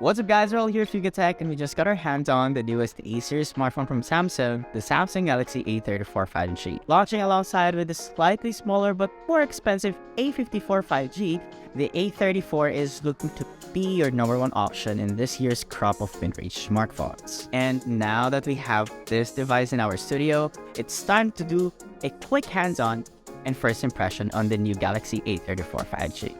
What's up guys, we're all here at Fuga Tech and we just got our hands on the newest A-series smartphone from Samsung, the Samsung Galaxy A34 5G. Launching alongside with the slightly smaller but more expensive A54 5G, the A34 is looking to be your #1 option in this year's crop of mid-range smartphones. And now that we have this device in our studio, it's time to do a quick hands-on and first impression on the new Galaxy A34 5G.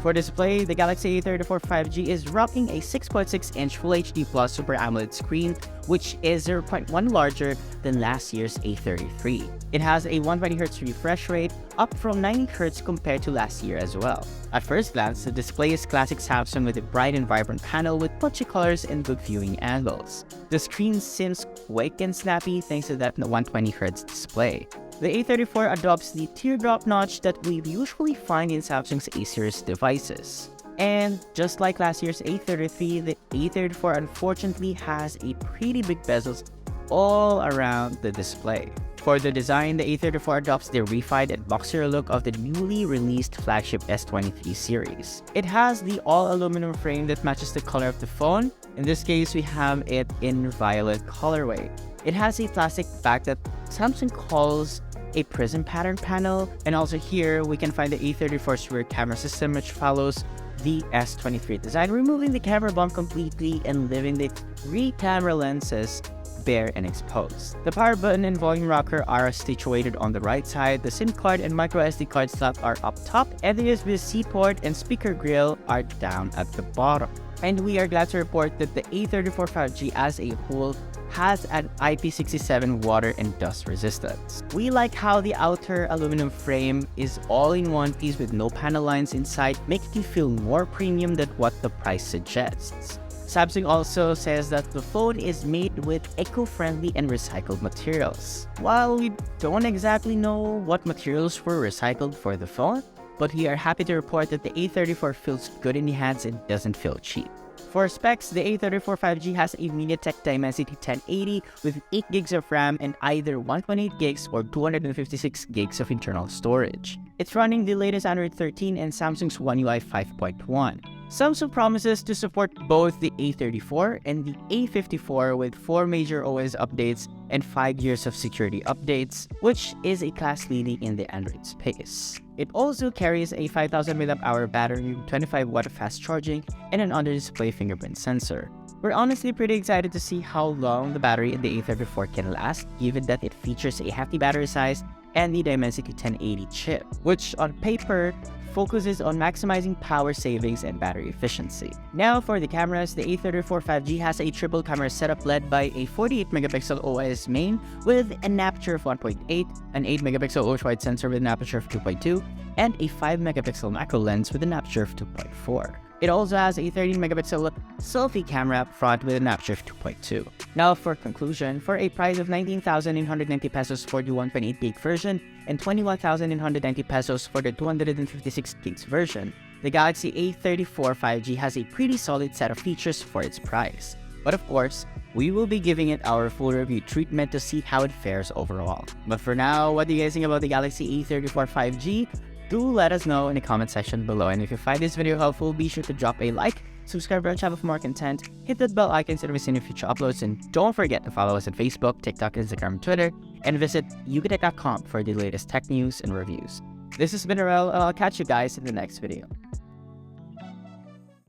For display, the Galaxy A34 5G is rocking a 6.6-inch Full HD Plus Super AMOLED screen, which is 0.1 larger than last year's A33. It has a 120Hz refresh rate, up from 90Hz compared to last year as well. At first glance, the display is classic Samsung with a bright and vibrant panel with punchy colors and good viewing angles. The screen seems quick and snappy thanks to that 120Hz display. The A34 adopts the teardrop notch that we usually find in Samsung's A-series devices. And just like last year's A33, the A34 unfortunately has a pretty big bezels all around the display. For the design, the A34 adopts the refined and boxier look of the newly released flagship S23 series. It has the all-aluminum frame that matches the color of the phone. In this case, we have it in violet colorway. It has a plastic back that Samsung calls a prism pattern panel, and also here we can find the A34's rear camera system, which follows the S23 design, removing the camera bump completely and leaving the three camera lenses bare and exposed. The power button and volume rocker are situated on the right side, the SIM card and micro SD card slot are up top, and the USB-C port and speaker grill are down at the bottom. And we are glad to report that the A34 5G as a whole has an IP67 water and dust resistance. We like how the outer aluminum frame is all in one piece with no panel lines inside, making it feel more premium than what the price suggests. Samsung also says that the phone is made with eco-friendly and recycled materials. While we don't exactly know what materials were recycled for the phone, but we are happy to report that the A34 feels good in the hands and doesn't feel cheap. For specs, the A34 5G has a MediaTek Dimensity 1080 with 8GB of RAM and either 128GB or 256GB of internal storage. It's running the latest Android 13 and Samsung's One UI 5.1. Samsung promises to support both the A34 and the A54 with 4 major OS updates and 5 years of security updates, which is a class leading in the Android space. It also carries a 5000 mAh battery, 25W fast charging, and an under-display fingerprint sensor. We're honestly pretty excited to see how long the battery in the A34 can last, given that it features a hefty battery size and the Dimensity 1080 chip, which on paper focuses on maximizing power savings and battery efficiency. Now for the cameras, the A34 5G has a triple camera setup led by a 48MP OIS main with an aperture of 1.8, an 8MP ultra-wide sensor with an aperture of 2.2, and a 5MP macro lens with an aperture of 2.4. It also has a 13MP selfie camera up front with an aperture of 2.2. Now for conclusion, for a price of 19,990 pesos for the 128GB version and 21,990 pesos for the 256GB version, the Galaxy A34 5G has a pretty solid set of features for its price. But of course, we will be giving it our full review treatment to see how it fares overall. But for now, what do you guys think about the Galaxy A34 5G? Do let us know in the comment section below, and if you find this video helpful, be sure to drop a like, subscribe to our channel for more content, hit that bell icon so that we see any future uploads, and don't forget to follow us on Facebook, TikTok, Instagram, and Twitter, and visit fugatech.com for the latest tech news and reviews. This has been Arel, and I'll catch you guys in the next video.